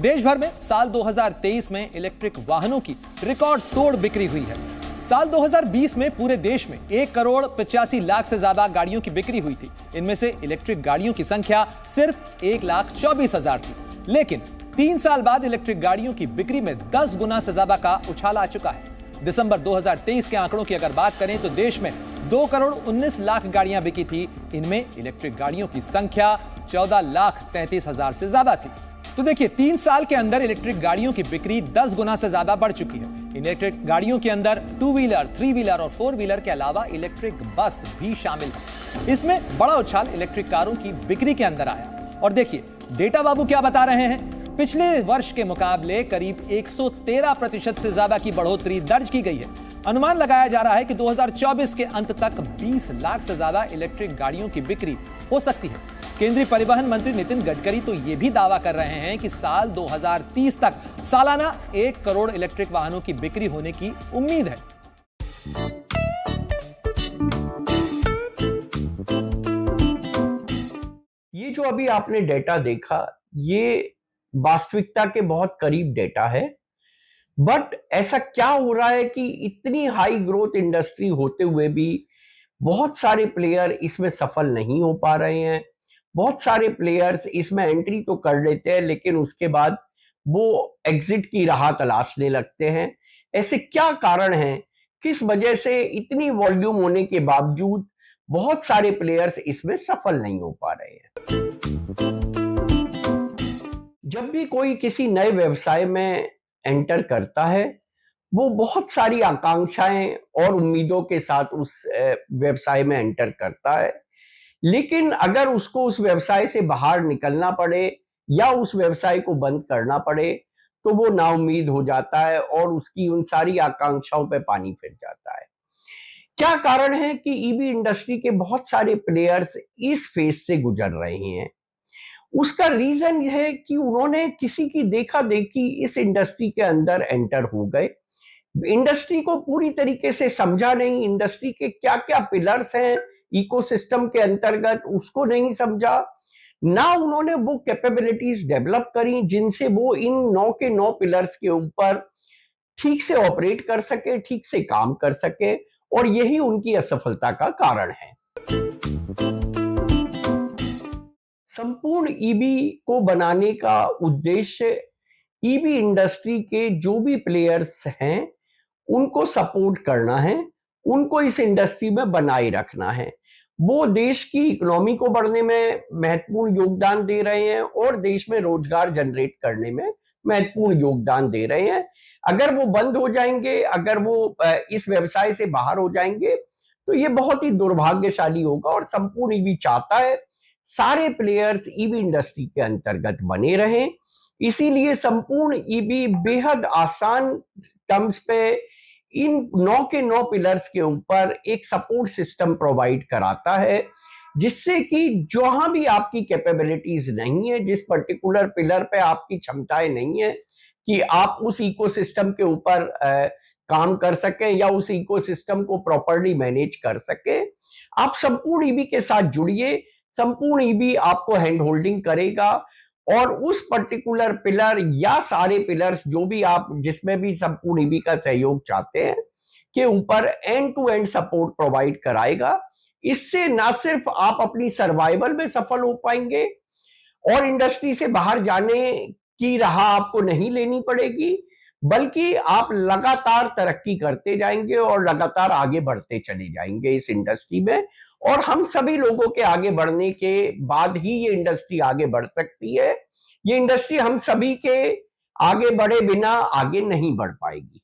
देश भर में साल 2023 में इलेक्ट्रिक वाहनों की रिकॉर्ड तोड़ बिक्री हुई है। साल 2020 में पूरे देश में 1,85,00,000 से ज्यादा गाड़ियों की बिक्री हुई थी। इनमें से इलेक्ट्रिक गाड़ियों की संख्या सिर्फ 1,24,000 थी। लेकिन 3 साल बाद इलेक्ट्रिक गाड़ियों की बिक्री में 10 गुना से ज्यादा का उछाल आ चुका है। दिसंबर 2023 के आंकड़ों की अगर बात करें तो देश में 2,19,00,000 गाड़ियां बिकी थी। इनमें इलेक्ट्रिक गाड़ियों की संख्या 14,33,000 से ज्यादा थी। तो देखिए, 3 साल के अंदर इलेक्ट्रिक गाड़ियों की बिक्री 10 गुना से ज्यादा बढ़ चुकी है। इलेक्ट्रिक गाड़ियों के अंदर 2 व्हीलर, 3 व्हीलर और 4 व्हीलर के अलावा इलेक्ट्रिक बस भी शामिल है। इसमें बड़ा उछाल इलेक्ट्रिक कारों की बिक्री के अंदर आया। और देखिए, डेटा बाबू क्या बता रहे हैं। पिछले वर्ष के मुकाबले करीब 113% से ज्यादा की बढ़ोतरी दर्ज की गई है। अनुमान लगाया जा रहा है कि 2024 के अंत तक 20 लाख से ज्यादा इलेक्ट्रिक गाड़ियों की बिक्री हो सकती है। केंद्रीय परिवहन मंत्री नितिन गडकरी तो यह भी दावा कर रहे हैं कि साल 2030 तक सालाना 1 करोड़ इलेक्ट्रिक वाहनों की बिक्री होने की उम्मीद है। ये जो अभी आपने डेटा देखा, ये वास्तविकता के बहुत करीब डेटा है। बट ऐसा क्या हो रहा है कि इतनी हाई ग्रोथ इंडस्ट्री होते हुए भी बहुत सारे प्लेयर इसमें सफल नहीं हो पा रहे हैं। बहुत सारे प्लेयर्स इसमें एंट्री तो कर लेते हैं, लेकिन उसके बाद वो एग्जिट की राह तलाशने लगते हैं। ऐसे क्या कारण हैं? किस वजह से इतनी वॉल्यूम होने के बावजूद बहुत सारे प्लेयर्स इसमें सफल नहीं हो पा रहे हैं? जब भी कोई किसी नए व्यवसाय में एंटर करता है, वो बहुत सारी आकांक्षाएं और उम्मीदों के साथ उस व्यवसाय में एंटर करता है। लेकिन अगर उसको उस व्यवसाय से बाहर निकलना पड़े या उस व्यवसाय को बंद करना पड़े, तो वो नाउम्मीद हो जाता है और उसकी उन सारी आकांक्षाओं पे पानी फिर जाता है। क्या कारण है कि ईवी इंडस्ट्री के बहुत सारे प्लेयर्स इस फेज से गुजर रहे हैं? उसका रीजन यह है कि उन्होंने किसी की देखा देखी इस इंडस्ट्री के अंदर एंटर हो गए। इंडस्ट्री को पूरी तरीके से समझा नहीं, इंडस्ट्री के क्या क्या पिलर्स हैं इकोसिस्टम के अंतर्गत उसको नहीं समझा, ना उन्होंने वो कैपेबिलिटीज डेवलप करी जिनसे वो इन 9 के 9 पिलर्स के ऊपर ठीक से ऑपरेट कर सके, ठीक से काम कर सके, और यही उनकी असफलता का कारण है। संपूर्ण ईवी को बनाने का उद्देश्य ईवी इंडस्ट्री के जो भी प्लेयर्स हैं उनको सपोर्ट करना है, उनको इस इंडस्ट्री में बनाए रखना है। वो देश की इकोनॉमी को बढ़ने में महत्वपूर्ण योगदान दे रहे हैं और देश में रोजगार जनरेट करने में महत्वपूर्ण योगदान दे रहे हैं। अगर वो बंद हो जाएंगे, अगर वो इस व्यवसाय से बाहर हो जाएंगे, तो ये बहुत ही दुर्भाग्यशाली होगा। और संपूर्ण ईवी चाहता है सारे प्लेयर्स ईवी इंडस्ट्री के अंतर्गत बने रहें। इसीलिए संपूर्ण ईवी बेहद आसान टर्म्स पे इन 9 के 9 पिलर्स के ऊपर एक सपोर्ट सिस्टम प्रोवाइड कराता है, जिससे कि जहां भी आपकी कैपेबिलिटीज नहीं है, जिस पर्टिकुलर पिलर पे आपकी क्षमताएं नहीं है कि आप उस इकोसिस्टम के ऊपर काम कर सकें या उस इकोसिस्टम को प्रॉपर्ली मैनेज कर सकें, आप संपूर्ण ईवी के साथ जुड़िए। संपूर्ण ईवी आपको हैंड होल्डिंग करेगा और उस पर्टिकुलर पिलर या सारे पिलर्स जो भी आप जिसमें भी संपूर्ण ईवी का सहयोग चाहते हैं के ऊपर end to end support provide कराएगा। इससे ना सिर्फ आप अपनी सर्वाइवल में सफल हो पाएंगे और इंडस्ट्री से बाहर जाने की राह आपको नहीं लेनी पड़ेगी, बल्कि आप लगातार तरक्की करते जाएंगे और लगातार आगे बढ़ते चले जाएंगे इस इंडस्ट्री में। और हम सभी लोगों के आगे बढ़ने के बाद ही ये इंडस्ट्री आगे बढ़ सकती है। ये इंडस्ट्री हम सभी के आगे बढ़े बिना आगे नहीं बढ़ पाएगी।